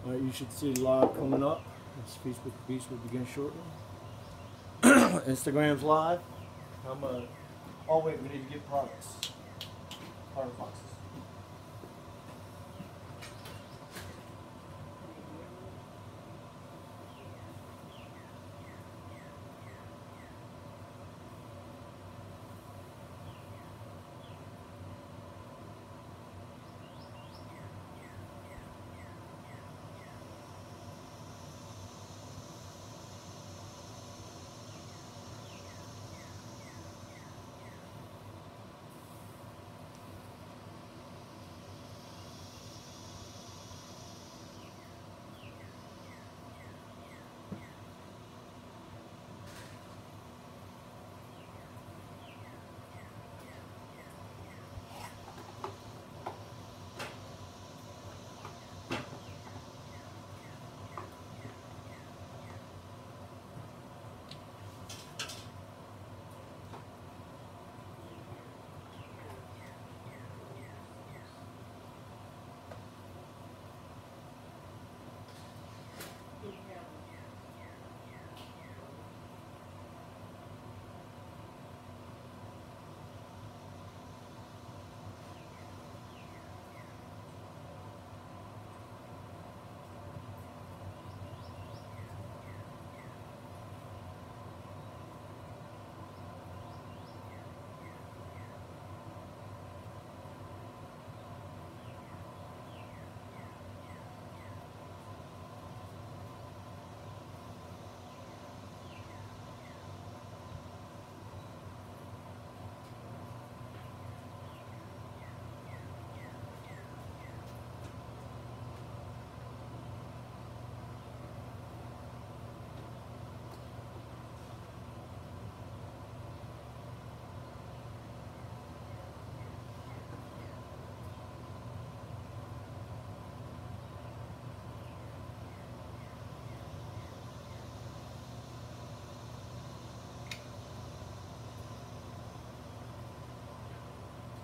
Alright, you should see live coming up. This Feast with the Beast will begin shortly. Instagram's live. Oh wait, we need to get products. Product boxes.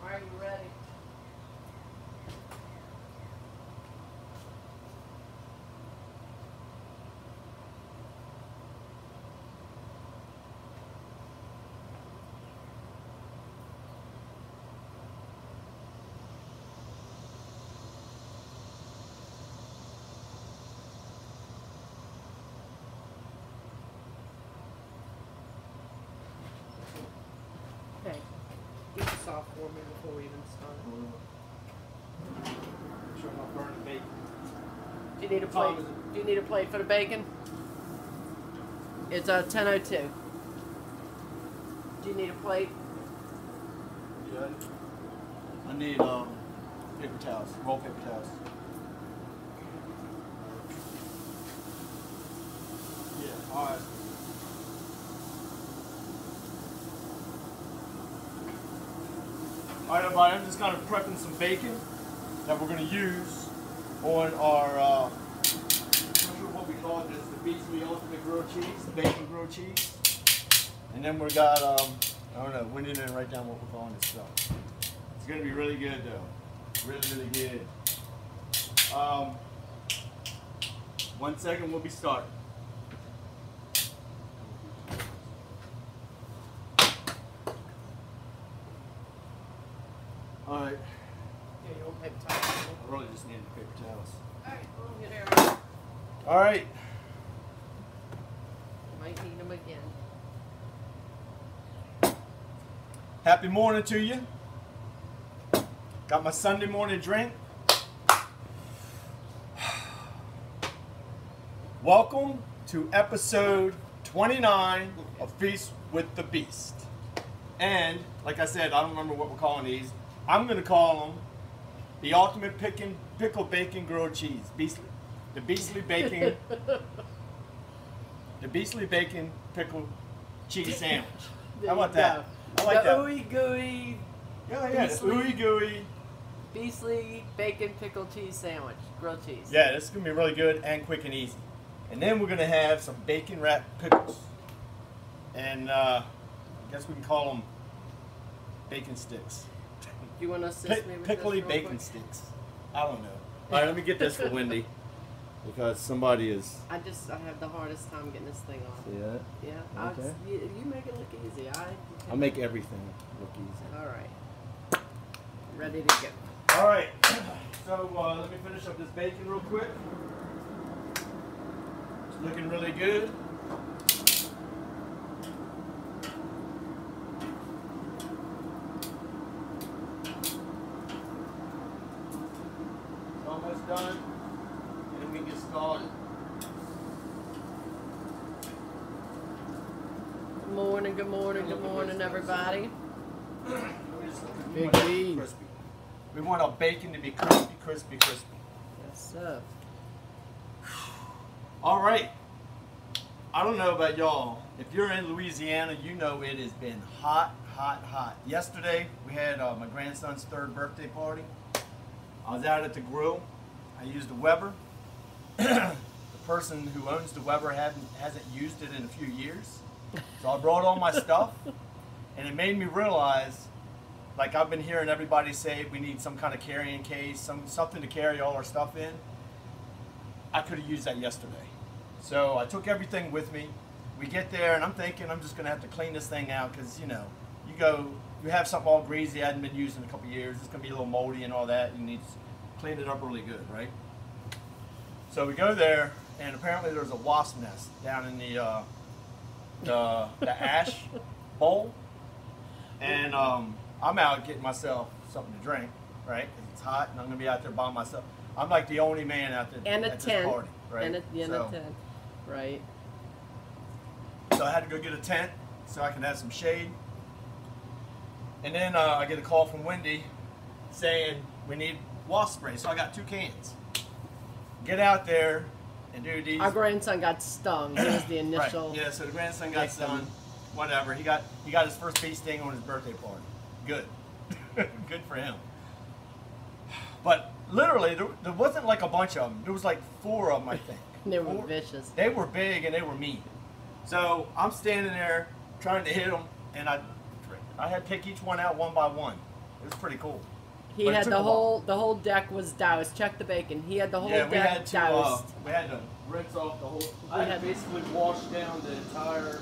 Are you ready? Okay. Get this off for me before we even start. Sure I'm not burning bacon. Do you need a plate? Do you need a plate for the bacon? It's 10:02. Do you need a plate? Yeah. I need paper towels, roll paper towels. Yeah, alright. Alright everybody, I'm just kind of prepping some bacon that we're going to use on our, I'm not sure what we call this, the Beastly Ultimate Grilled Cheese, the bacon grilled cheese. And then we got, I don't know, we need to write down what we're calling this stuff. It's going to be really good though, really good. 1 second, we'll be starting. Alright. Yeah, you want paper towels? I really just needed paper towels. Alright, we'll get here. Alright. Might need them again. Happy morning to you. Got my Sunday morning drink. Welcome to episode 29 of Feast with the Beast. And, like I said, I don't remember what we're calling these. I'm going to call them the Ultimate Pickle Bacon Grilled Cheese. The Beastly Bacon Pickle Cheese Sandwich. How about that? I like that. Ooey gooey. Yeah, the ooey gooey. Beastly Bacon Pickle Cheese Sandwich. Grilled cheese. Yeah, this is going to be really good and quick and easy. And then we're going to have some bacon wrapped pickles. And I guess we can call them bacon sticks. you want to assist me with pickly this real bacon quick? sticks. I don't know. All right, let me get this for Wendy because somebody is. I have the hardest time getting this thing off. See that? Yeah. Okay. You make it look easy. I'll make everything look easy. All right. Ready to go. All right. So let me finish up this bacon real quick. It's looking really good. Almost done, and then we can get started. Good morning, everybody. Big beans. We want our bacon to be crispy, crispy, crispy. Yes, sir. All right. I don't know about y'all. If you're in Louisiana, you know it has been hot, hot, hot. Yesterday, we had my grandson's 3rd birthday party. I was out at the grill. I used a Weber. The person who owns the Weber hasn't used it in a few years. So I brought all my stuff, and it made me realize, like I've been hearing everybody say we need some kind of carrying case, something to carry all our stuff in. I could have used that yesterday. So I took everything with me. We get there, and I'm thinking I'm just going to have to clean this thing out because, you know, you have something all greasy, hadn't been used in a couple of years. It's going to be a little moldy and all that. You need to clean it up really good, right? So we go there, and apparently there's a wasp nest down in the ash bowl. And I'm out getting myself something to drink, right? Because it's hot, and I'm going to be out there by myself. I'm like the only man out there And at a this party, right? And a tent, right? So I had to go get a tent so I can have some shade. And then I get a call from Wendy saying we need wasp spray. So I got 2 cans. Get out there and do these. Our grandson got stung. He was the initial. Right. Yeah, so the grandson got stung. Whatever. He got his first bee sting on his birthday party. Good. Good for him. But literally, there wasn't like a bunch of them. There was like 4 of them, I think. They were vicious. They were big and they were mean. So I'm standing there trying to hit them, and I had to pick each one out one by one. It was pretty cool. He had the whole deck was doused. Check the bacon. He had the whole deck doused. We had to rinse off the whole. I had to basically wash down the entire.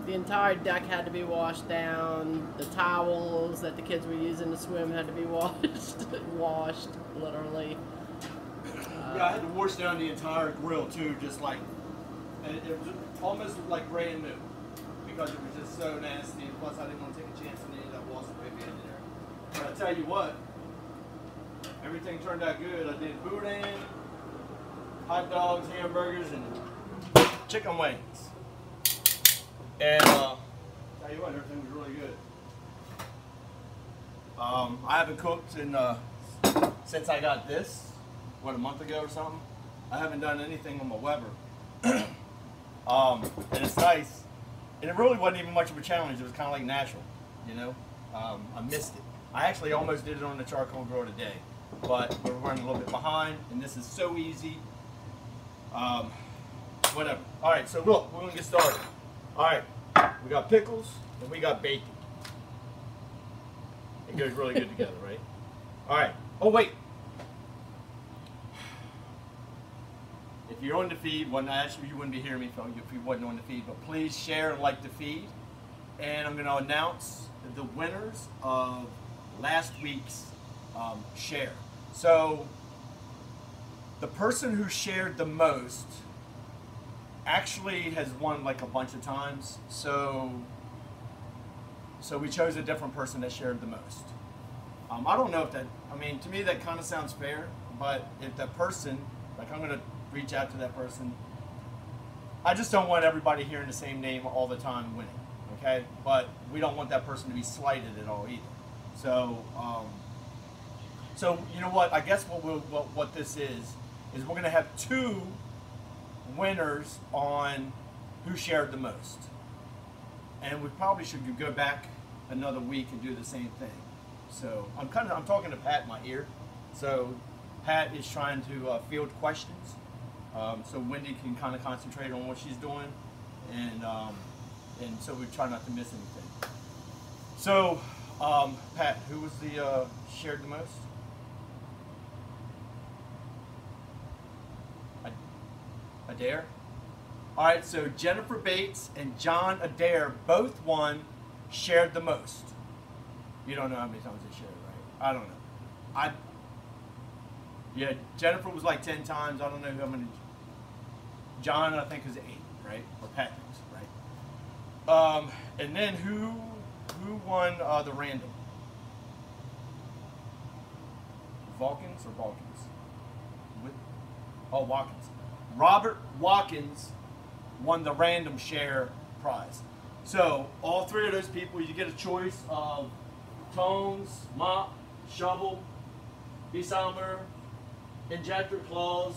The entire deck had to be washed down. The towels that the kids were using to swim had to be washed, literally. Yeah, I had to wash down the entire grill too, just like, and it was almost like brand new because it was just so nasty. And plus, I didn't want to take a chance on any of that wasp baby in there. But I tell you what, everything turned out good. I did boudin, hot dogs, hamburgers, and chicken wings. And tell you what, everything was really good. I haven't cooked since I got this, what, a month ago or something. I haven't done anything on my Weber. And it's nice. And it really wasn't even much of a challenge. It was kind of like natural, you know. I missed it. I actually almost did it on the charcoal grill today, but we're running a little bit behind, and this is so easy. Whatever. All right, so look, we're gonna get started. All right, we got pickles and we got bacon. It goes really good together, right? All right. Oh wait. If you're on the feed, well, actually you wouldn't be hearing me if you wasn't on the feed, but please share and like the feed. And I'm going to announce the winners of last week's share. So the person who shared the most actually has won like a bunch of times. So we chose a different person that shared the most. I don't know if that, I mean, to me that kind of sounds fair, but if that person, like I'm going to reach out to that person. I just don't want everybody hearing the same name all the time winning, okay? But we don't want that person to be slighted at all either. So, so you know what? I guess what this is we're going to have 2 winners on who shared the most, and we probably should go back another week and do the same thing. So I'm talking to Pat in my ear. So Pat is trying to field questions. So Wendy can kind of concentrate on what she's doing, and so we try not to miss anything. So, Pat, who was the shared the most? Adair? All right, so Jennifer Bates and John Adair both won shared the most. You don't know how many times they shared, right? I don't know. Yeah, Jennifer was like 10 times. I don't know how many. John, I think, is 8, right? Or Pat thinks, right? And then who won the random? Vulcans or Balkans? Watkins. Robert Watkins won the random share prize. So all 3 of those people, you get a choice of tongs, mop, shovel, beast armor, injector claws,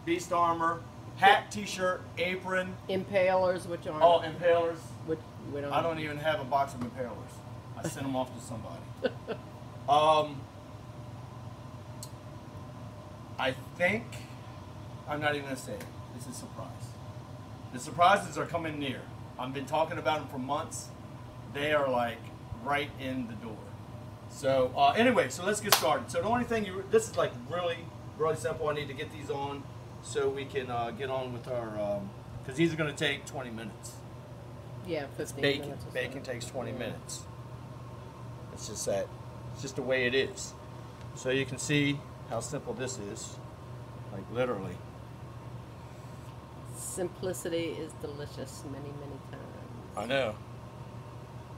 beast armor, hat, t-shirt, apron. Impalers, which are impalers. Which we don't. I don't even have a box of impalers. I sent them off to somebody. I think I'm not even gonna say it. It's a surprise. The surprises are coming near. I've been talking about them for months. They are like right in the door. So anyway, so let's get started. So the only thing this is like really simple. I need to get these on so we can get on with our, because these are going to take 20 minutes. Yeah, 15 minutes. Baking takes 20 minutes. It's just that. It's just the way it is. So you can see how simple this is. Like literally. Simplicity is delicious many, many times. I know.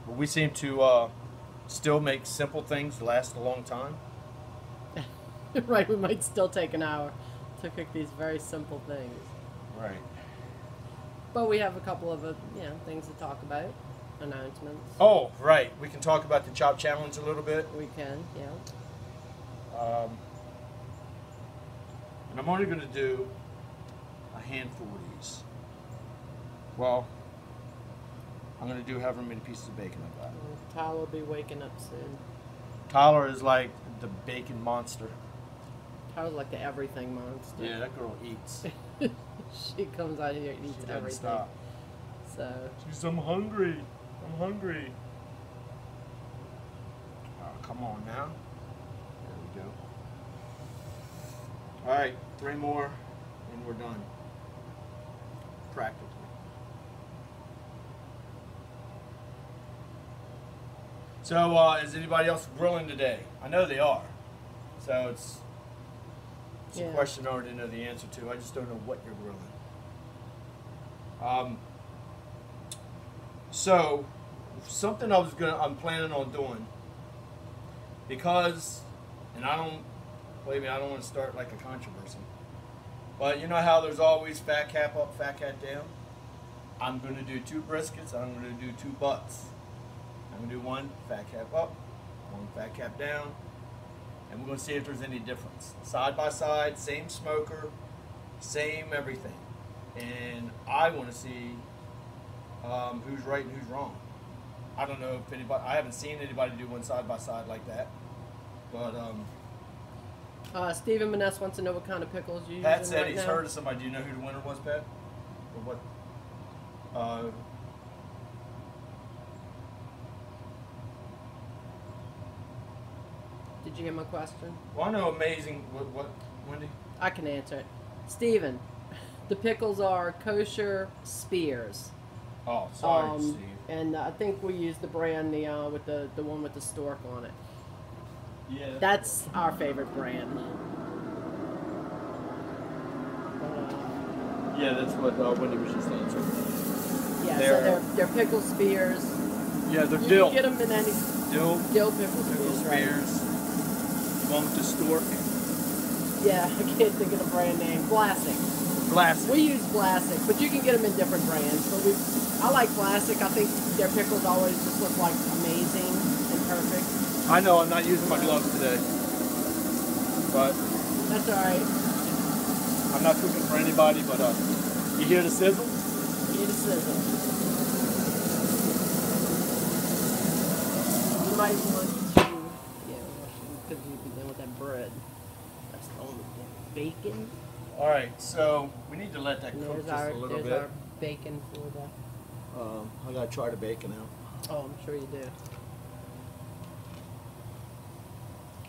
But we seem to still make simple things last a long time. Right, we might still take an hour to cook these very simple things. Right. But we have a couple of things to talk about, announcements. Oh, right. We can talk about the chop challenge a little bit. We can, yeah. And I'm only going to do a handful of these. Well, I'm going to do however many pieces of bacon I've got. Tyler will be waking up soon. Tyler is like the bacon monster. Tyler's like the everything monster. Yeah, that girl eats. She comes out here and eats everything. Stop. So. She's, I'm hungry. I'm hungry. Oh, come on now. There we go. All right, 3 more, and we're done. Practically. So, is anybody else grilling today? I know they are. So it's a question I already know the answer to. I just don't know what you're grilling. So something I'm planning on doing, because, and believe me, I don't want to start like a controversy, but you know how there's always fat cap up, fat cap down? I'm going to do 2 briskets, and I'm going to do 2 butts. I'm going to do 1 fat cap up, 1 fat cap down, and we're going to see if there's any difference. Side by side, same smoker, same everything. And I want to see who's right and who's wrong. I don't know if anybody, I haven't seen anybody do one side by side like that. But Stephen Maness wants to know what kind of pickles you use. Pat said he's heard of somebody. Do you know who the winner was, Pat? Or what? Did you hear my question? Well, I know amazing. What, Wendy? I can answer it. Stephen, the pickles are kosher spears. Oh, sorry, Steve. And I think we use the brand with the one with the stork on it. Yeah. That's our favorite brand. Yeah, that's what Wendy was just answering. Yeah, so they're pickle spears. Yeah, they're you dill. You can get them in any dill pickle spears, right? One with the stork. Yeah, I can't think of the brand name. Classic. Classic. We use Classic, but you can get them in different brands. But I like Classic. I think their pickles always just look like amazing and perfect. I know, I'm not using my gloves today. But that's alright. I'm not cooking for anybody, but you hear the sizzle? You hear the sizzle. You might want to, because you've been done with that bread. That's all the bacon. Alright, so we need to let that cook just a little bit. bacon for the... I gotta try the bacon out. Oh, I'm sure you do.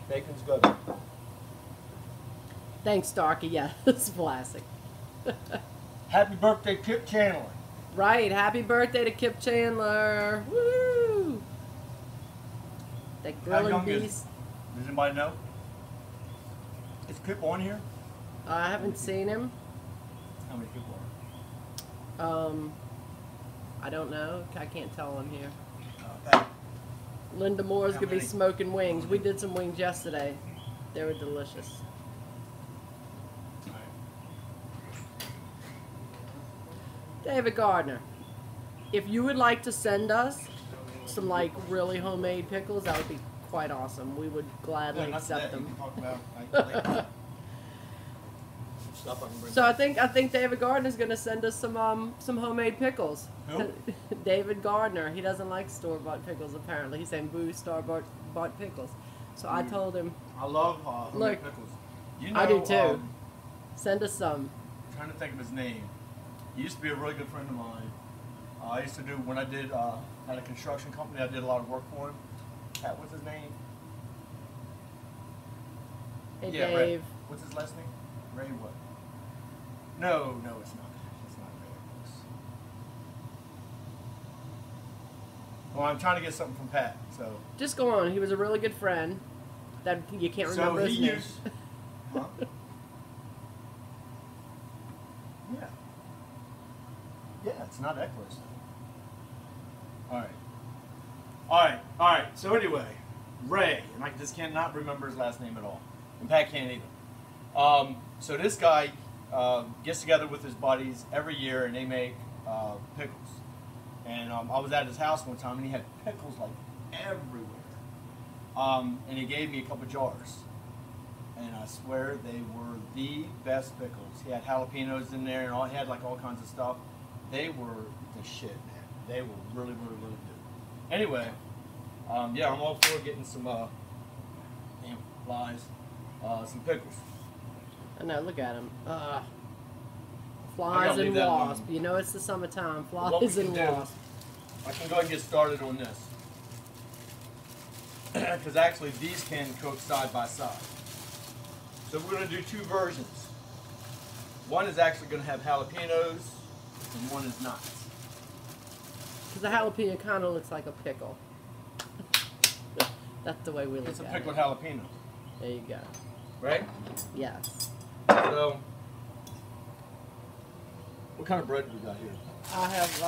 Bacon's good. Thanks, Starkey. Yeah, it's classic. Happy birthday, Kip Chandler. Right. Happy birthday to Kip Chandler. Woo! That How grilling young is beast. Does anybody know? Is Kip on here? I haven't seen him. How many people are? I don't know. I can't tell him here. Okay. Linda Moore's How gonna be many? smoking wings. We did some wings yesterday. They were delicious. David Gardner, if you would like to send us some like really homemade pickles, that would be quite awesome. We would gladly accept them. So I think David Gardner's gonna send us some homemade pickles. Who? David Gardner. He doesn't like store-bought pickles apparently. He's saying boo store-bought pickles. So I told him, I love homemade pickles. You know, I do too. Send us some. I'm trying to think of his name. He used to be a really good friend of mine. I used to do, when I did at a construction company, I did a lot of work for him. What's his name? Hey Yeah, Dave. Ray. What's his last name? Ray what? No, it's not. It's not Ray. Well, I'm trying to get something from Pat, so. Just go on. He was a really good friend. That you can't remember his name. Huh? Yeah. Yeah, it's not Eckler's. Alright. So anyway, Ray, and I just cannot remember his last name at all. And Pat can't either. So this guy gets together with his buddies every year and they make pickles. And I was at his house one time and he had pickles like everywhere. And he gave me a couple jars. And I swear they were the best pickles. He had jalapenos in there and he had like all kinds of stuff. They were the shit, man. They were really, really, really good. Anyway, yeah, I'm all for getting some damn flies, some pickles. I know, look at him. I Flies gotta leave and that wasps. alone. You know it's the summertime. What we Flies can and do, wasps. I can go ahead and get started on this. Because actually these can cook side by side. So we're going to do two versions. One is actually going to have jalapenos and one is not. Because the jalapeno kind of looks like a pickle. That's the way we look It's a at pickled it. jalapeno, There you go. right? Yes. So, what kind of bread we got here? I have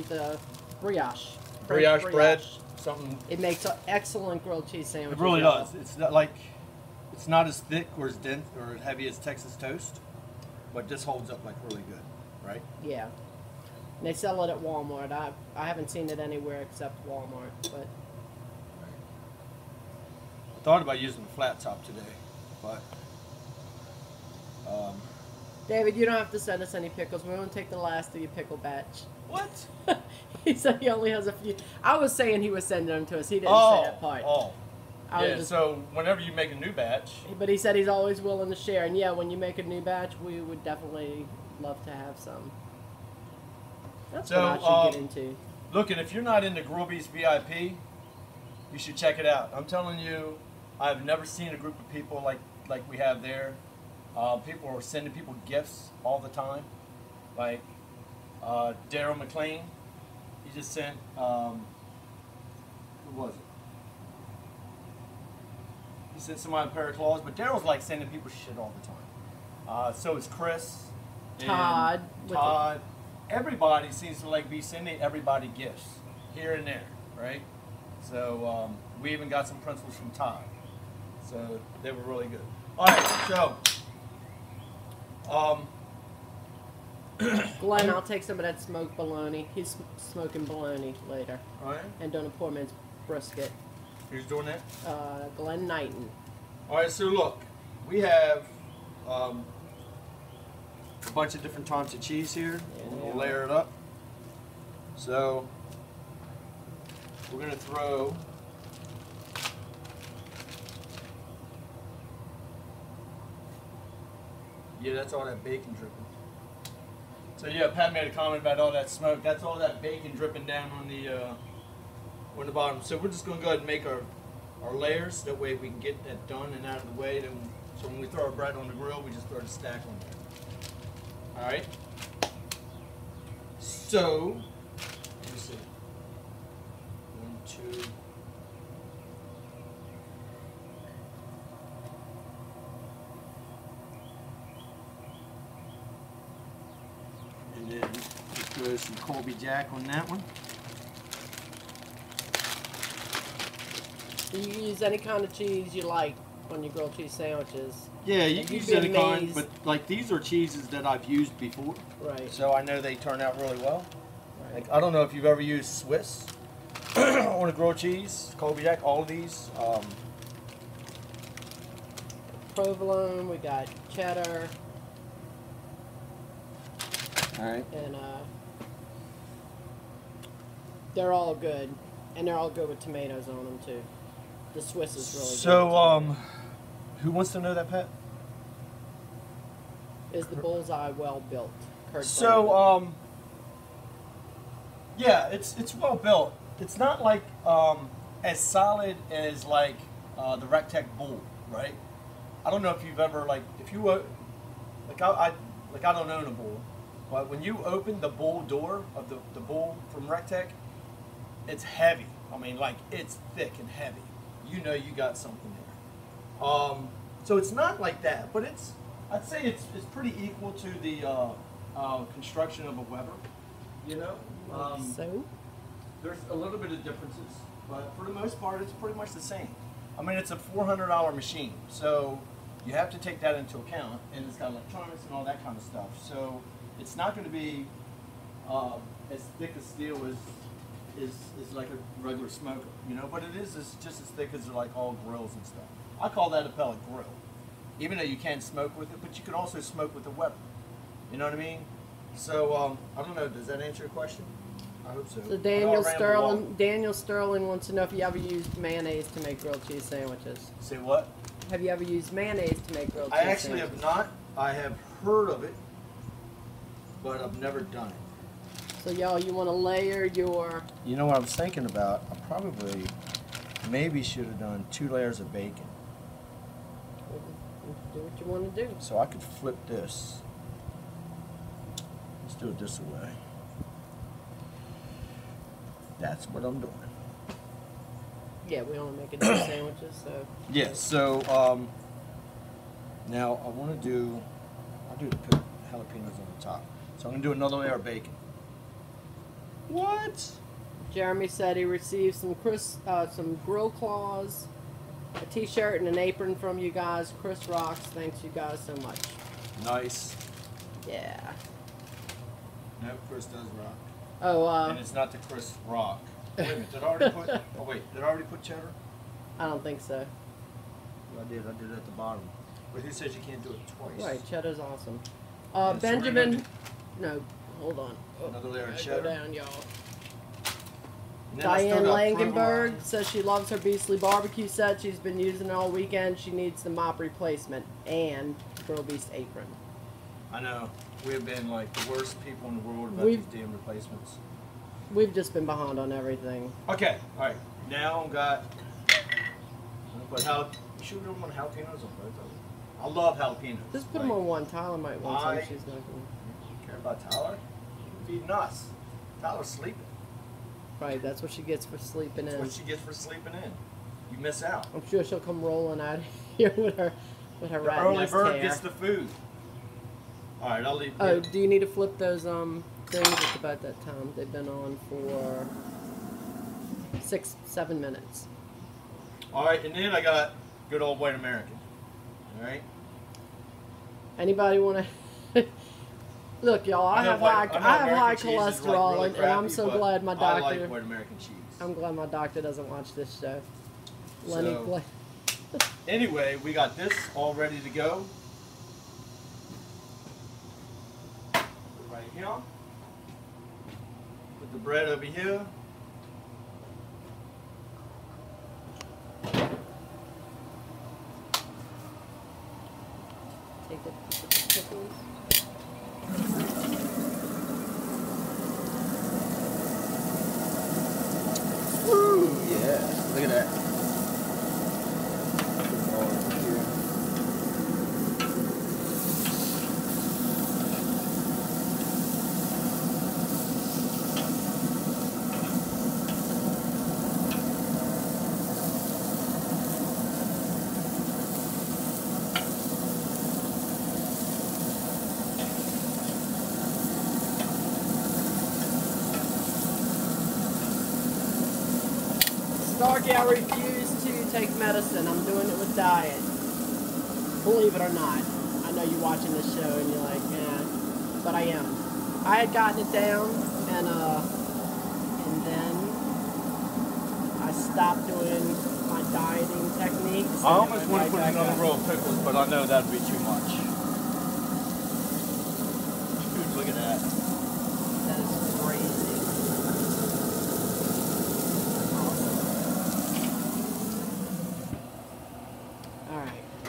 the brioche. Brioche bread, something. It makes an excellent grilled cheese sandwich. It really does. It's not like, it's not as thick or as dense or as heavy as Texas toast, but this holds up like really good, right? Yeah. And they sell it at Walmart. I haven't seen it anywhere except Walmart, but I thought about using a flat top today, but David, you don't have to send us any pickles. We won't take the last of your pickle batch. what? He said he only has a few. I was saying he was sending them to us. He didn't say that part. I was Yeah, just- so whenever you make a new batch, But he said he's always willing to share. And yeah, when you make a new batch, we would definitely love to have some. That's So, what I should get into. look, and if you're not into Grill Beast VIP, you should check it out. I'm telling you, I've never seen a group of people like we have there. People are sending people gifts all the time. Like Daryl McLean, he just sent, who was it? He sent somebody a pair of claws, but Daryl's like sending people shit all the time. So is Chris. and Todd. Todd. Everybody seems to like be sending everybody gifts here and there, right? So we even got some principles from Todd. So they were really good. All right, so Glenn, I'll take some of that smoked bologna. He's smoking bologna later. all right, And doing a poor man's brisket. who's doing that? Glenn Knighton. All right, so look, we have a bunch of different types of cheese here. We'll layer it up. So we're gonna throw that's all that bacon dripping. So yeah, Pat made a comment about all that smoke. That's all that bacon dripping down on the bottom. So we're just going to go ahead and make our layers. That way we can get that done and out of the way. Then, so when we throw our bread on the grill, we just throw the stack on there. All right. So let me see. 1, 2. And then just throw some Colby Jack on that one. Do you use any kind of cheese you like on your grilled cheese sandwiches? Yeah, you can use any kind, but like these are cheeses that I've used before. Right. So I know they turn out really well. Right. Like, I don't know if you've ever used Swiss on a grilled cheese, Colby Jack, all of these. Provolone, we got cheddar. Alright. And they're all good. And they're all good with tomatoes on them too. The Swiss is really good. So, who wants to know that, Pat? Is the bullseye well built? So, yeah, it's well built. It's not like as solid as like the Rectech bull, right? I don't know if you've ever like I don't own a bull, but when you open the bull door of the bull from Rectech, it's heavy. I mean, like, it's thick and heavy. You know you got something there. So it's not like that, but I'd say it's pretty equal to the construction of a Weber. You know, so there's a little bit of differences, but for the most part, it's pretty much the same. I mean, it's a $400 machine, so you have to take that into account, and it's got electronics and all that kind of stuff. So it's not going to be as thick as steel as is like a regular smoker, you know, but it's just as thick as like all grills and stuff. I call that a pellet grill, even though you can smoke with it, but you can also smoke with a Weber. You know what I mean? So I don't know. Does that answer your question? I hope so. So Daniel Sterling wants to know if you ever used mayonnaise to make grilled cheese sandwiches. Say what? Have you ever used mayonnaise to make grilled cheese sandwiches? I actually have not. I have heard of it, but I've never done it. So y'all, you want to layer your... You know what I was thinking about? I probably maybe should have done 2 layers of bacon. Do what you want to do. So I could flip this. Let's do it this way. That's what I'm doing. Yeah, we only make enough sandwiches, so... Yeah, so now I want to do... I'll do the jalapenos on the top. So I'm going to do another layer of bacon. What? Jeremy said he received some grill claws, a t-shirt and an apron from you guys. Chris rocks. Thanks you guys so much. Nice. Yeah. No, Chris does rock. Oh, and it's not the Chris rock. Wait a minute, did I already put... Oh wait, did I already put cheddar? I don't think so. Well, I did it at the bottom. But who says you can't do it twice? Right, cheddar's awesome. Yeah, Benjamin... No, hold on. Another layer of cheddar. Go down, y'all. Diane Langenberg says she loves her Beastly barbecue set. She's been using it all weekend. She needs the mop replacement and Grill Beast apron. I know. We have been like the worst people in the world about these damn replacements. We've just been behind on everything. Okay, alright. Now I've got... Should we want jalapenos on both of them? I love jalapenos. Just put them on one. Tyler might want some. She's not going to... Care about Tyler? She's feeding us. Tyler's sleeping. Right, that's what she gets for sleeping in. That's what she gets for sleeping in. You miss out. I'm sure she'll come rolling out of here with her rat nest hair. The early bird gets the food. All right, I'll leave. Oh, do you need to flip those things? It's about that time. They've been on for 6-7 minutes. All right, and then I got good old white American. All right. Anybody want to? Look, y'all, I have high cholesterol, like really crappy, and I'm so glad my doctor. I like white American cheese. I'm glad my doctor doesn't watch this show. So, anyway, we got this all ready to go. Right here. Put the bread over here. Take the pickles. that. Look at that. Starkey, I refuse to take medicine. I'm doing it with diet. Believe it or not. I know you're watching this show and you're like, yeah, but I am. I had gotten it down, and then I stopped doing my dieting techniques. I almost want to put another row of pickles, but I know that'd be too much. Dude, look at that. That is crazy.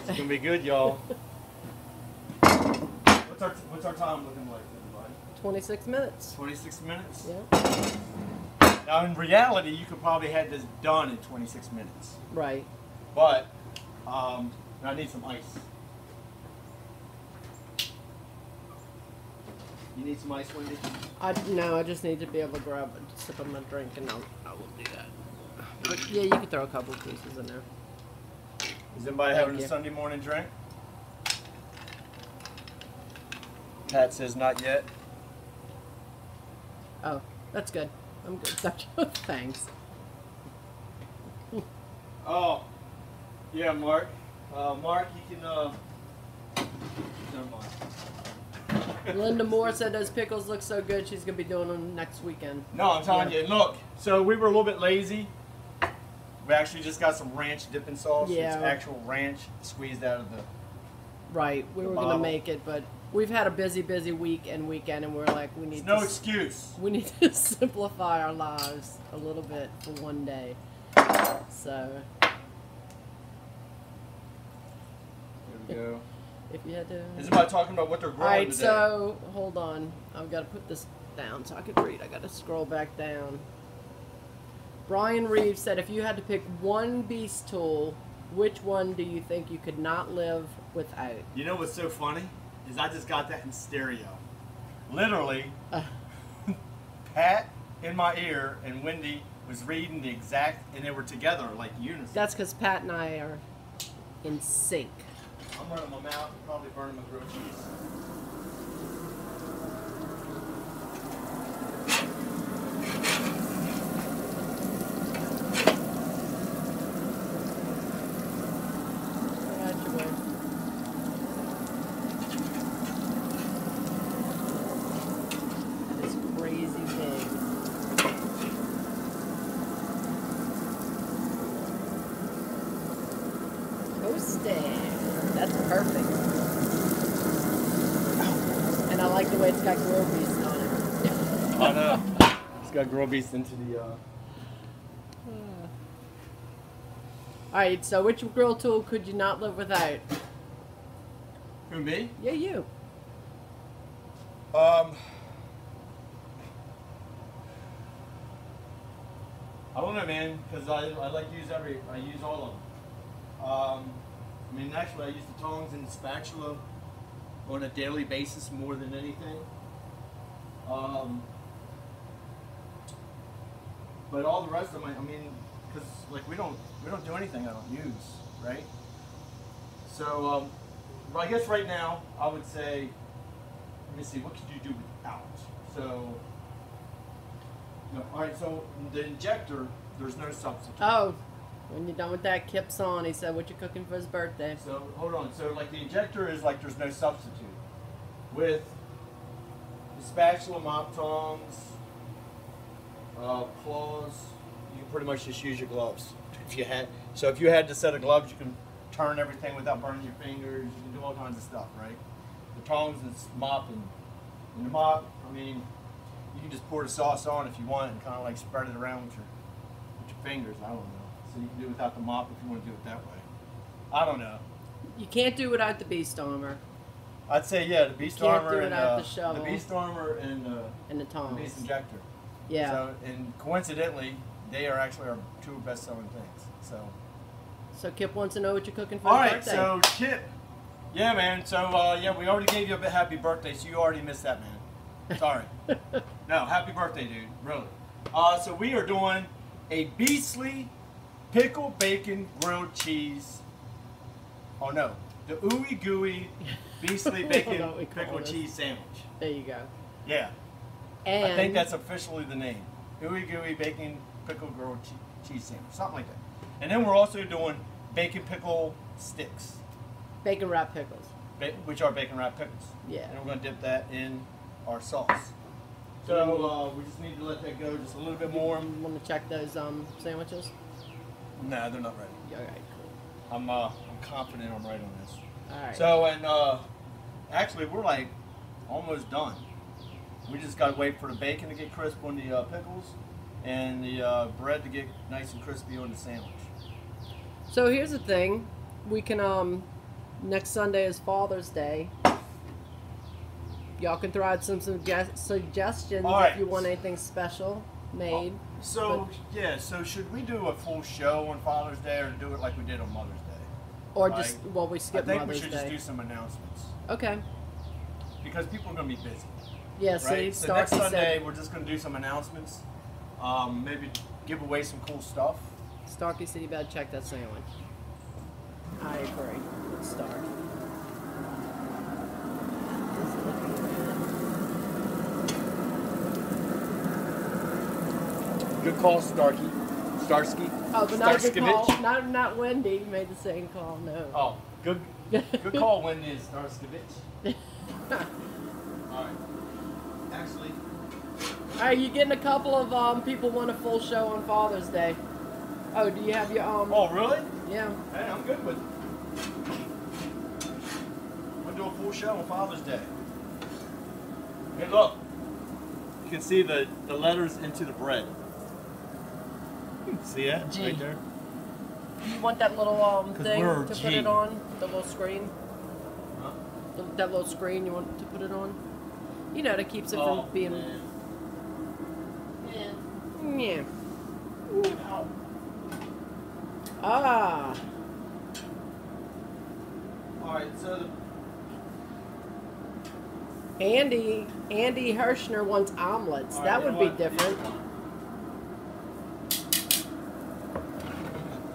It's gonna be good, y'all. What's our time looking like, everybody? 26 minutes. 26 minutes? Yeah. Now, in reality, you could probably have this done in 26 minutes. Right. But, I need some ice. You need some ice, Wendy? No, I just need to be able to grab a sip of my drink, and I will do that. But yeah, you can throw a couple of pieces in there. Is anybody having a Sunday morning drink? Pat says not yet. Oh, that's good. I'm good. Thanks. Oh, yeah, Mark. Mark, you can, never mind. Linda Moore said those pickles look so good, she's going to be doing them next weekend. No, I'm telling you, look. So we were a little bit lazy. We actually just got some ranch dipping sauce. Yeah. It's actual ranch squeezed out of the... Right. We were going to make it, but we've had a busy week and weekend, and we're like, we need no excuse. We need to simplify our lives a little bit for one day. So... There we go. If you had to... Is anybody talking about what they're growing Alright, today? so, hold on. I've got to put this down so I can read. I got to scroll back down. Brian Reeves said, if you had to pick one beast tool, which one do you think you could not live without? You know what's so funny? Is I just got that in stereo. Literally, Pat in my ear and Wendy was reading the exact, and they were together like unison. That's because Pat and I are in sync. I'm running my mouth and probably burning my grilled cheese. That's perfect. And I like the way it's got grill beast on it. I know. It's got grill beast into the... Alright, so which grill tool could you not live without? Who, me? Yeah, you. I don't know, man, because I like to use I use all of them. I mean, actually, I use the tongs and the spatula on a daily basis more than anything. But all the rest of them, I mean, because like we don't do anything I don't use, right? So, I guess right now I would say, let me see, what could you do without? So, no, all right. So the injector, there's no substitute. Oh. When you're done with that, Kip's on. He said, what you cooking for his birthday? So, hold on. So, like, the injector is like there's no substitute. With the spatula, mop tongs, claws, you can pretty much just use your gloves. If you had the set of gloves, you can turn everything without burning your fingers. You can do all kinds of stuff, right? The tongs and mop, and the mop, I mean, you can just pour the sauce on if you want and kind of like spread it around with your fingers. I don't know. So you can do it without the mop if you want to do it that way. I don't know. You can't do it without the beast armor. I'd say yeah, the beast armor and the beast armor and the tongs. the beast injector. Yeah. So, and coincidentally, they are actually our 2 best-selling things. So Kip wants to know what you're cooking for All his right, birthday. so Kip, yeah, man. So yeah, we already gave you a happy birthday, so you already missed that, man. Sorry. No, happy birthday, dude. Really. So we are doing a Beastly pickle bacon grilled cheese. Oh no, the ooey gooey Beastly bacon pickle cheese sandwich. There you go. Yeah. And I think that's officially the name. Ooey gooey bacon pickle grilled cheese sandwich, something like that. And then we're also doing bacon pickle sticks. bacon wrapped pickles. Which are bacon wrapped pickles. Yeah. And we're going to dip that in our sauce. So we just need to let that go just a little bit more. You want to check those sandwiches? Nah, they're not ready. All right, cool. I'm confident I'm right on this. All right. So, and actually we're like almost done. We just got to wait for the bacon to get crisp on the pickles and the bread to get nice and crispy on the sandwich. So here's the thing. We can, next Sunday is Father's Day. Y'all can throw out some suggestions right. if you want anything special made. So, yeah, so should we do a full show on Father's Day or do it like we did on Mother's Day? Or Like, just, well, we skip I think Mother's we should Day. just do some announcements. Okay. Because people are going to be busy. Yeah, Right? see, So next Starkey Sunday, said, we're just going to do some announcements. Maybe give away some cool stuff. Starkey said you better check that sandwich. I agree with Stark. Good call, Starkey. Starsky. Oh, but not a good call. Starskevich. Not Wendy made the same call, no. Oh, good call, Wendy Starskevich. Alright. Actually, Alright, you getting a couple of people want a full show on Father's Day. Oh, do you have your oh, really? Yeah. Hey, I'm good with it. We'll do a full show on Father's Day. Hey, look. You can see the letters into the bread. See that? G. Right there? You want that little thing we're to G. put it on? The little screen? Huh? That little screen you want to put it on? You know, that keeps it from being... Man. Yeah. Ah. Alright, so Andy Hirschner wants omelets. All right, that you would know be what? different.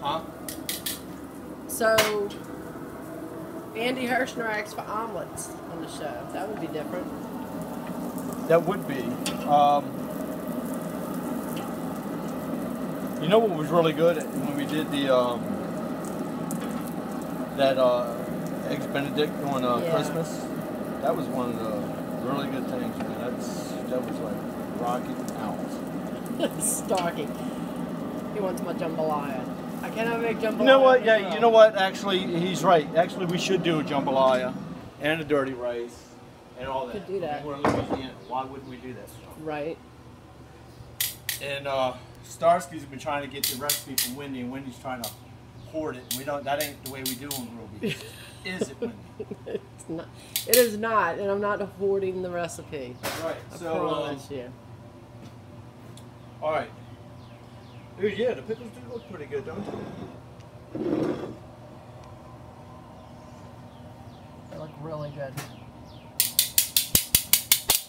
Huh? So, Andy Hirschner asked for omelets on the show. That would be different. That would be. You know what was really good when we did the that eggs Benedict on Yeah. Christmas? That was one of the really good things, man. That was like rocking out. Starkey. He wants my jambalaya. I cannot make jambalaya. You know what? Yeah, myself. you know what? Actually, he's right. Actually, we should do a jambalaya and a dirty rice and all that. Could do that. We're in Louisiana. Why wouldn't we do that stuff? Right. And Starsky's been trying to get the recipe from Wendy, and Wendy's trying to hoard it. And we don't. That ain't the way we do on grilled beef, is it, Wendy? It's not. It is not, and I'm not hoarding the recipe. Right. I So. promise you. All right. Dude, yeah, the pickles do look pretty good, don't they? They look really good.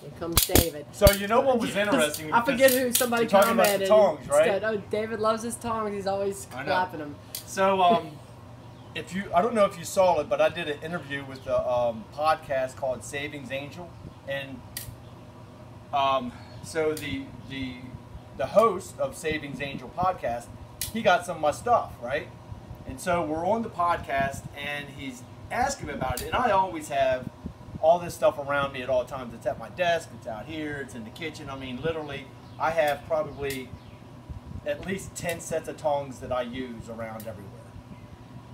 Here comes David. So you know what was interesting? I forget who somebody you're talking about the commented. tongs, right? Said, oh, David loves his tongs. He's always I know. clapping them. So I don't know if you saw it, but I did an interview with a podcast called Savings Angel, and so the host of Savings Angel podcast, he got some of my stuff, right? And so we're on the podcast, and he's asking me about it, and I always have all this stuff around me at all times. It's at my desk, it's out here, it's in the kitchen. I mean, literally, I have probably at least 10 sets of tongs that I use around everywhere.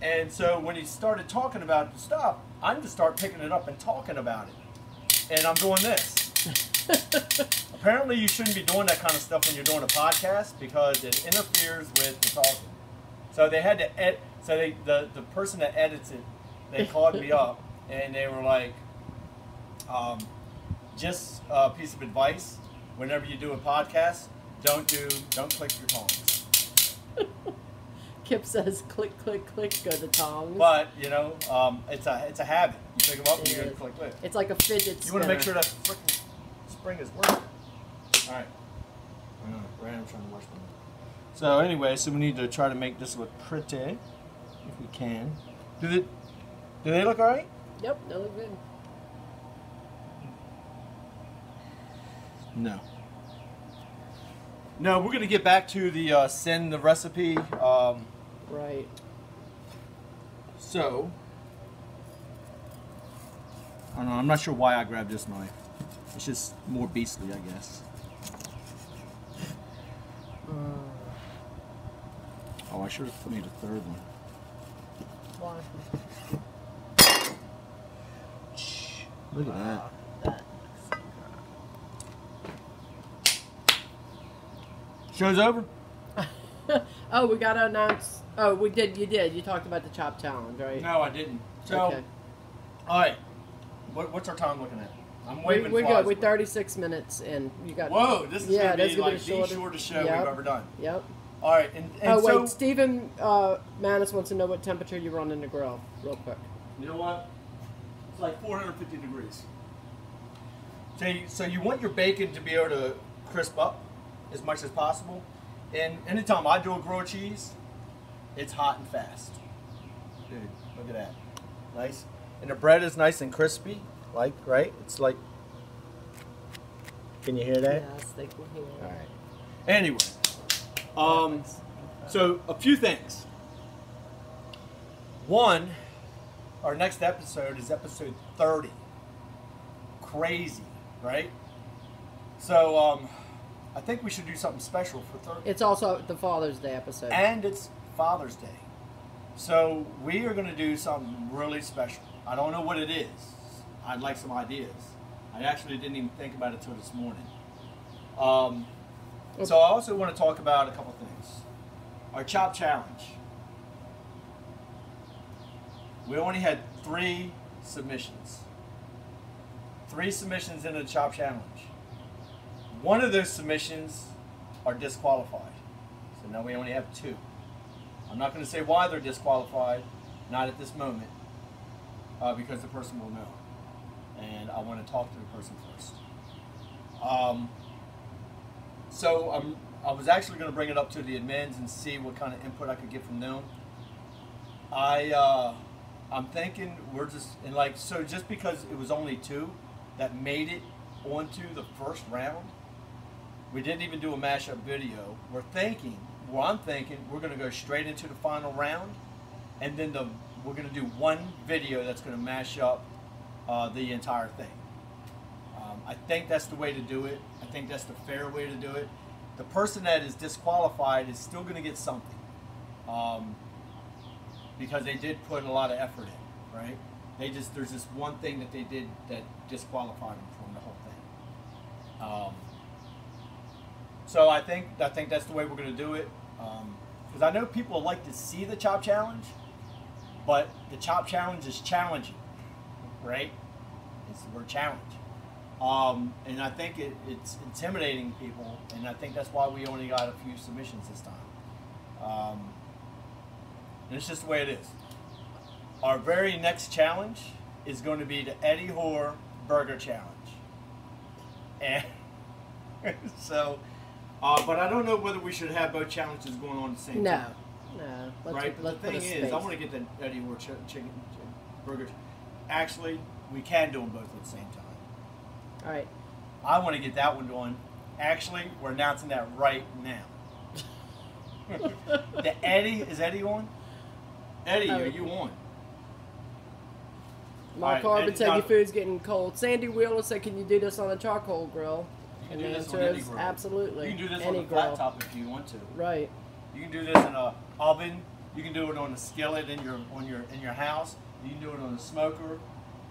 And so when he started talking about the stuff, I just start picking it up and talking about it. And I'm doing this. Apparently you shouldn't be doing that kind of stuff when you're doing a podcast because it interferes with the talking. So they had to the person that edits it, they called me up and they were like, just a piece of advice, whenever you do a podcast, don't click your tongs. Kip says, click, click, click, go the tongs. But, you know, it's a habit. You pick them up and you go click, click. It's like a fidget spinner. You want to make sure that frickin' spring is working. All right. Right, I'm trying to wash them. So anyway, so we need to try to make this look pretty, if we can. Do they look all right? Yep, they look good. No. No, we're going to get back to the send the recipe. Right. So, I don't know, I'm not sure why I grabbed this knife. It's just more beastly, I guess. Oh, I should have made a third one. Why? Look at that. Show's over? Oh, we got to announce. Oh, we did. You did. You talked about the chop challenge, right? No, I didn't. So, okay. All right. What's our time looking at? I'm waving We're flies. good. We're 36 minutes in. You got. Whoa, this is going to be like the shortest show we've ever done. Yep. All right. And oh, so, wait. Stephen Manis wants to know what temperature you run in the grill, real quick. You know what? It's like 450 degrees. So you want your bacon to be able to crisp up as much as possible. And anytime I do a grilled cheese, it's hot and fast. Dude, look at that. Nice. And the bread is nice and crispy. Like, right? It's like, can you hear that? Yes, they can hear. All right. Anyway, so a few things. One, our next episode is episode 30. Crazy, right? So, I think we should do something special for 30. It's also the Father's Day episode. And it's Father's Day. So we are going to do something really special. I don't know what it is. I'd like some ideas. I actually didn't even think about it until this morning. So I also want to talk about a couple things. Our chop challenge. We only had 3 submissions. 3 submissions in the chop challenge. One of those submissions are disqualified. So now we only have 2. I'm not going to say why they're disqualified, not at this moment, because the person will know. And I want to talk to the person first. So I was actually going to bring it up to the admins and see what kind of input I could get from them. I'm thinking we're just, and like, so just because it was only 2 that made it onto the first round, we didn't even do a mashup video. I'm thinking we're going to go straight into the final round, and then we're going to do one video that's going to mash up the entire thing. I think that's the way to do it. I think that's the fair way to do it. The person that is disqualified is still going to get something, because they did put a lot of effort in, right? There's this one thing that they did that disqualified them from the whole thing. So I think that's the way we're going to do it, because I know people like to see the chop challenge, but the chop challenge is challenging, right? It's the word challenge, and I think it's intimidating people, and I think that's why we only got a few submissions this time. And it's just the way it is. Our very next challenge is going to be the Eddie Hoare Burger Challenge, and so. But I don't know whether we should have both challenges going on at the same time. No. Right? But the thing is, I want to get the Eddie Hoare chicken burger. Actually, we can do them both at the same time. All right. I want to get that one going. Actually, we're announcing that right now. Is Eddie on? Eddie, are you on? Mark Harvard said your food's getting cold. Sandy Wheeler said, can you do this on a charcoal grill? You can and do the this answer on any is grill. absolutely. You can do this any on a flat top if you want to. Right. You can do this in an oven. You can do it on a skillet in your house. You can do it on a smoker.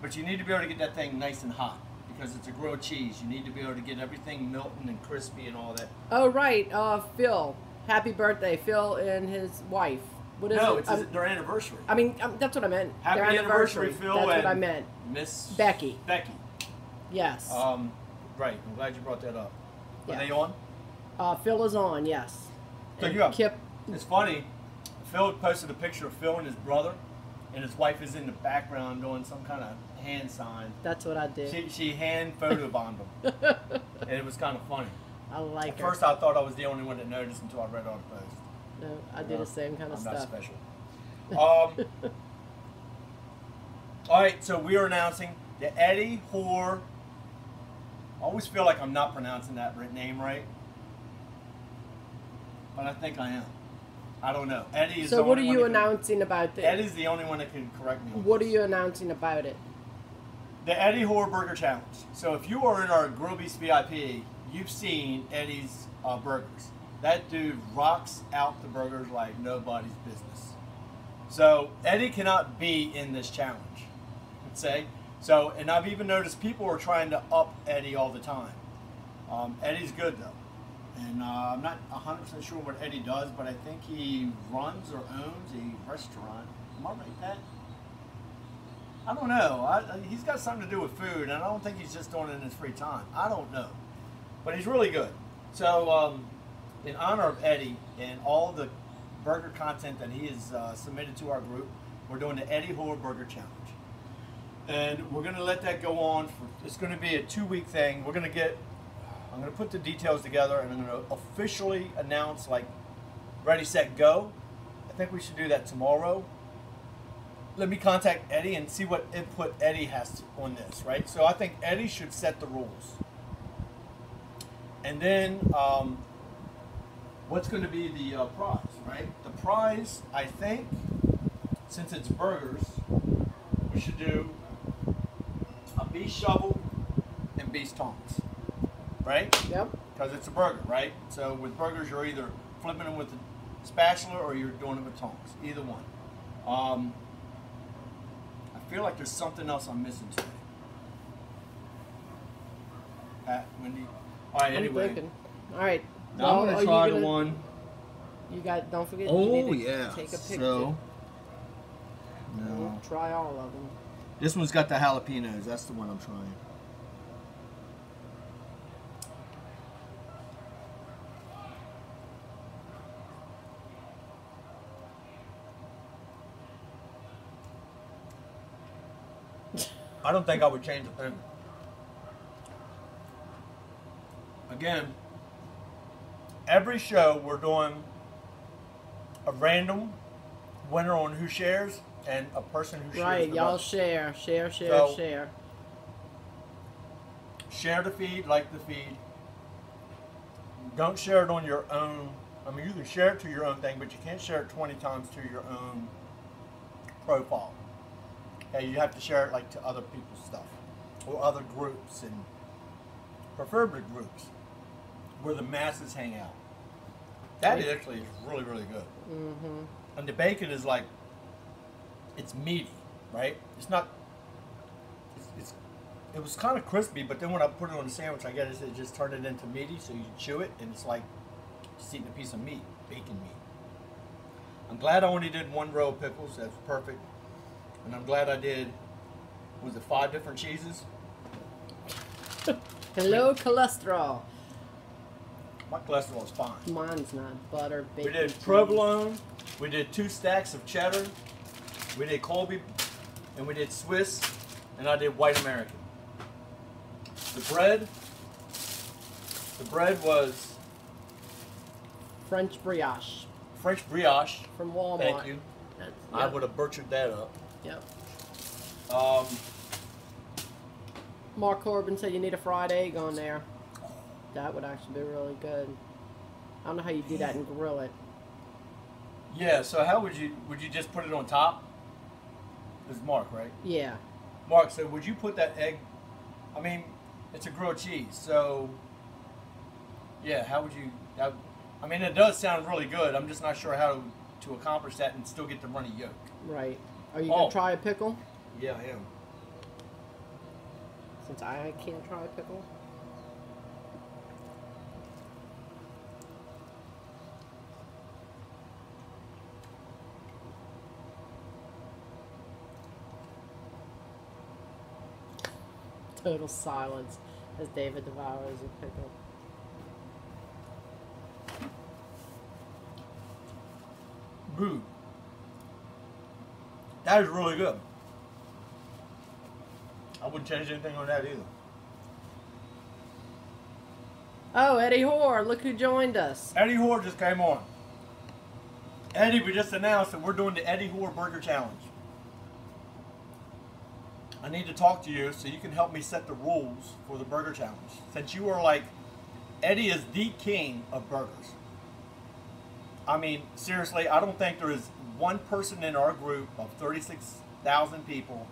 But you need to be able to get that thing nice and hot, because it's a grilled cheese. You need to be able to get everything melting and crispy and all that. Oh, right. Phil. Happy birthday. Phil and his wife. What is it? No, it's their anniversary. I mean, that's what I meant. Happy their anniversary, Phil. That's and what I meant. Miss Becky. Yes. Right. I'm glad you brought that up. Are Yeah. they on? Phil is on, yes. So and you have, Kip. it's funny. Phil posted a picture of Phil and his brother, and his wife is in the background doing some kind of hand sign. That's what I did. She hand photobombed him, and it was kind of funny. I like At her. first, I thought I was the only one that noticed until I read all the post. No, I do the same kind of I'm stuff. not special. All right, so we are announcing the Eddie Hoare. I always feel like I'm not pronouncing that name right, but I think I am. I don't know. Eddie is. So the what are only one you that can- announcing about this? Eddie's the only one that can correct me. on What are this. you announcing about it? The Eddie Hoare Burger Challenge. So if you are in our Grill Beast VIP, you've seen Eddie's burgers. That dude rocks out the burgers like nobody's business. So Eddie cannot be in this challenge, let's say. So, and I've even noticed people are trying to up Eddie all the time. Eddie's good though. And I'm not 100% sure what Eddie does, but I think he runs or owns a restaurant. Am I right, Pat? I don't know. He's got something to do with food, and I don't think he's just doing it in his free time. I don't know. But he's really good. So, in honor of Eddie and all the burger content that he has submitted to our group, we're doing the Eddie Hoare Burger Challenge. And we're going to let that go on. It's going to be a 2-week thing. I'm going to put the details together, and I'm going to officially announce, like, ready, set, go. I think we should do that tomorrow. Let me contact Eddie and see what input Eddie has on this, right? So I think Eddie should set the rules. And then what's going to be the prize, right? The prize, I think, since it's burgers, we should do a beef shovel and beef tongs, right? Yep. Because it's a burger, right? So with burgers, you're either flipping them with a spatula or you're doing it with tongs, either one. I feel like there's something else I'm missing today. Pat, Wendy. All right, anyway. I'm thinking. All right. Now I'm are going to you try gonna- the one. You got. Don't forget. Oh, you need to yeah. Take a picture. So, We'll no. try all of them. This one's got the jalapenos. That's the one I'm trying. I don't think I would change a thing. Again, every show we're doing a random winner on who shares and a person who shares. Right, the y'all most. share. So- Share. Share the feed, like the feed. Don't share it on your own. I mean, you can share it to your own thing, but you can't share it 20 times to your own profile. Okay, you have to share it like to other people's stuff or other groups, and preferably groups where the masses hang out. That actually is really, really good. Mm-hmm. And the bacon is like, it's meaty, right? It's not. It was kind of crispy, but then when I put it on the sandwich, I guess it just turned it into meaty, so you chew it, and it's like just eating a piece of meat, bacon meat. I'm glad I only did 1 row of pickles. That's perfect. And I'm glad I did, was it 5 different cheeses? Hello, cholesterol. My cholesterol is fine. Mine's not. Butter, bacon. We did cheese. provolone. We did 2 stacks of cheddar. We did Colby, and we did Swiss, and I did white American. The bread was French brioche French brioche. from Walmart. Thank you. That's, I would have butchered that up. Yep. Um, Mark Corbin said you need a fried egg on there. That would actually be really good. I don't know how you do that and grill it. yeah. So how would you just put it on top? This is Mark, right? Yeah. Mark, so would you put that egg? I mean, it's a grilled cheese, so yeah. How would you? I mean, it does sound really good. I'm just not sure how to accomplish that and still get the runny yolk. Right. Are you gonna try a pickle? Yeah, I am. Since I can't try a pickle. Total silence as David devours a pickle. Boo. That is really good. I wouldn't change anything on that either. Oh, Eddie Hoare, look who joined us. Eddie Hoare just came on. Eddie, we just announced that we're doing the Eddie Hoare Burger Challenge. I need to talk to you so you can help me set the rules for the Burger Challenge. Since you are like, Eddie is the king of burgers. I mean, seriously, I don't think there is one person in our group of 36,000 people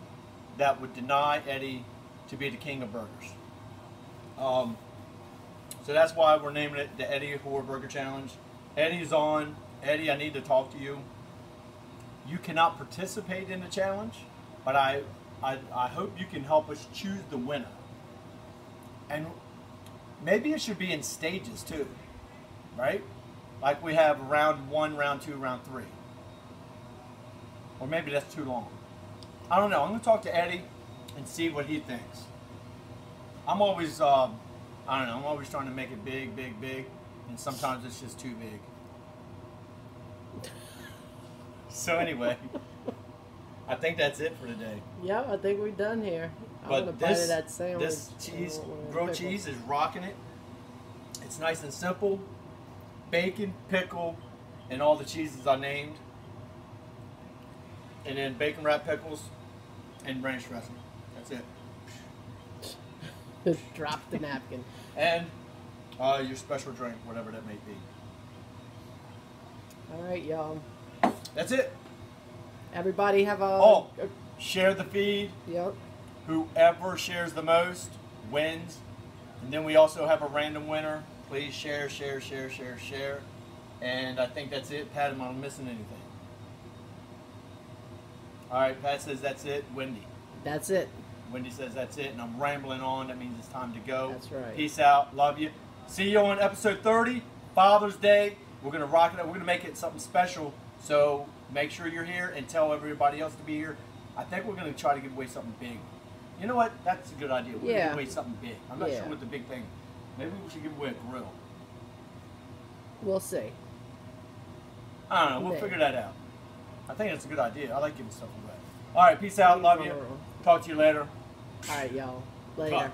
that would deny Eddie to be the king of burgers. So that's why we're naming it the Eddie Hoare Burger Challenge. Eddie's on. Eddie, I need to talk to you. You cannot participate in the challenge, but I hope you can help us choose the winner. And maybe it should be in stages too, right? Like we have round 1, round 2, round 3. Or maybe that's too long. I don't know. I'm going to talk to Eddie and see what he thinks. I'm always, I don't know, I'm always trying to make it big, big, big. And sometimes it's just too big. So anyway, I think that's it for today. Yeah, I think we're done here. I'm gonna bite of that sandwich. This cheese, grilled cheese is rocking it. It's nice and simple. Bacon, pickle, and all the cheeses I named. And then bacon wrapped pickles and ranch dressing. That's it. Drop the napkin. And your special drink, whatever that may be. All right, y'all. That's it. Everybody have a... share the feed. Yep. Whoever shares the most wins. And then we also have a random winner. Please share, share, share, share, share. And I think that's it. Pat, am I missing anything? All right, Pat says that's it. Wendy. That's it. Wendy says that's it. And I'm rambling on. That means it's time to go. That's right. Peace out. Love you. See you on episode 30, Father's Day. We're going to rock it up. We're going to make it something special. So make sure you're here and tell everybody else to be here. I think we're going to try to give away something big. You know what? That's a good idea. We're going to give away something big. I'm not sure what the big thing. Maybe we should give away a grill. We'll see. I don't know. We'll figure that out. I think it's a good idea. I like giving stuff away. All right. Peace out. Love you. Talk to you later. All right, y'all. Later. Bye.